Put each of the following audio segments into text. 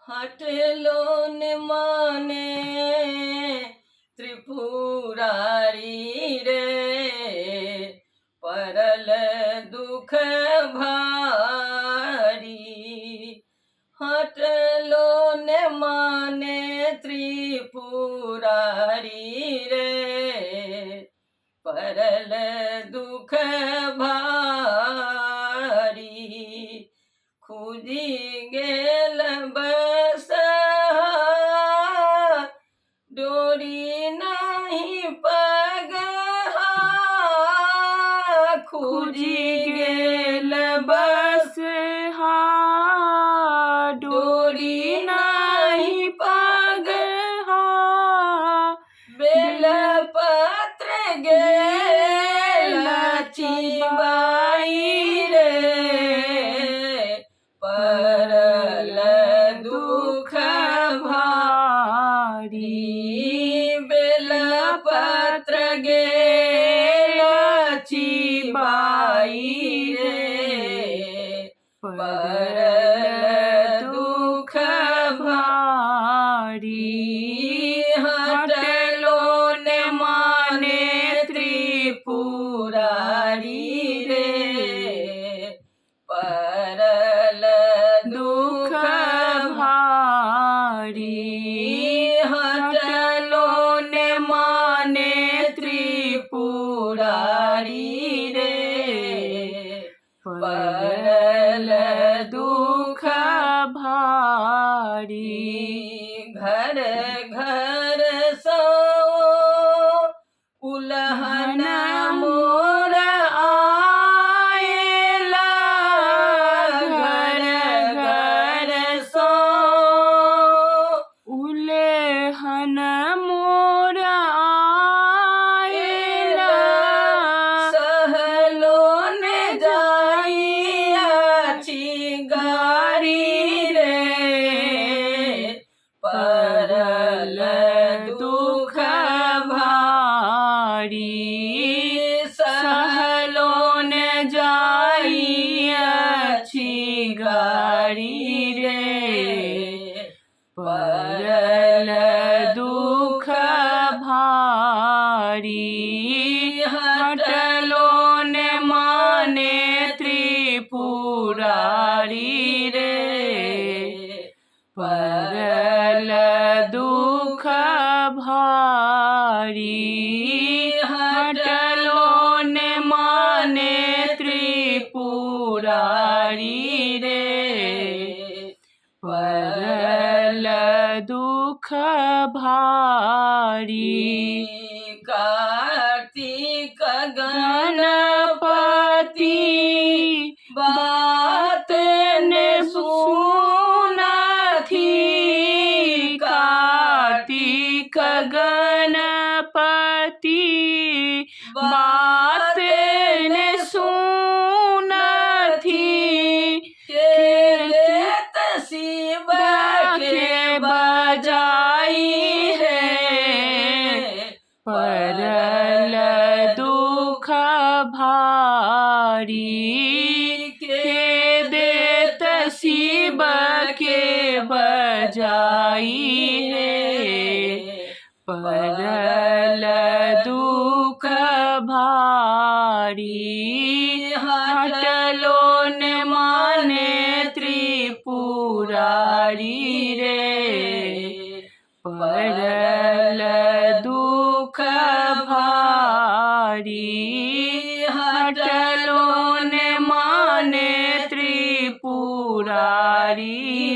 हटलो न माने त्रिपुरारी रे, परल दुख भारी। हटलो न माने त्रिपुरारी रे, परल दुख भारी। खुजी गेल बस डोरी नहीं पगहा, खुजी गेल बस डोरी नहीं पगहा। बेल पत्र गेल चिबाई रे, परल दुख भारी। बेल पत्र गेल चिबाई रे, परल दुख भारी। हटलो न माने त्रिपुरारी रे, परल दुख भारी। हटलो न माने त्रिपुरारी रे, परल दुख भारी। घर घर सो उलहन मोर आएला, घर घर सो उलहन मोर आएला। सहलो न जाई अच्छी गारी रे, परल दुख भारी। सहलो न जाई अच्छी गारी रे, परल दुख भारी। हटलो न माने त्रिपुरारी रे, परल दुख भारी। हटलो न माने त्रिपुरारी रे, परल दुख भारी। कार्तिक गणपति बात ने सुना थी, कार्तिक गणपति बात ने सुना थी। के देत शिव के बजाई है, परल दुख भारी। के देत शिव के बजाई है, परल दुख भारी। हटलो न माने त्रिपुरारी रे, परल दुख भारी। हटलो न माने त्रिपुरारी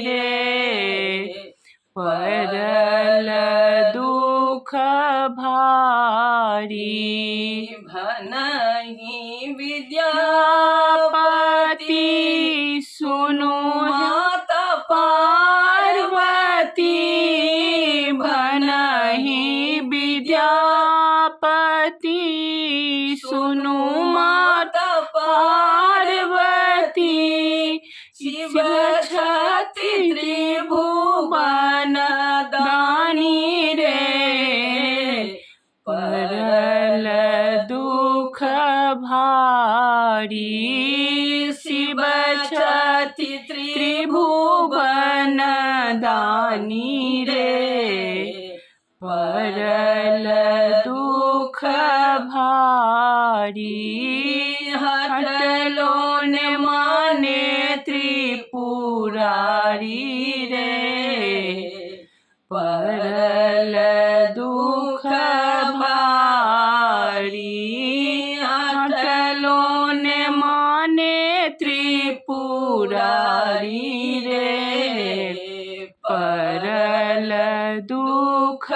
रे, परल दुख भारी। भनहि विद्यापति सुनो हाथ पार्वती, भनहि विद्यापति सुनो माता पार्वती। शिव छति त्रिभुवन दानी रे, परल दुख भारी। शिव छति त्रिभुवन दानी रे परल दुख भारी हटलो ने माने त्रिपुरारी रे परल दुख भारी हटलो ने माने त्रिपुरारी रे परल दुख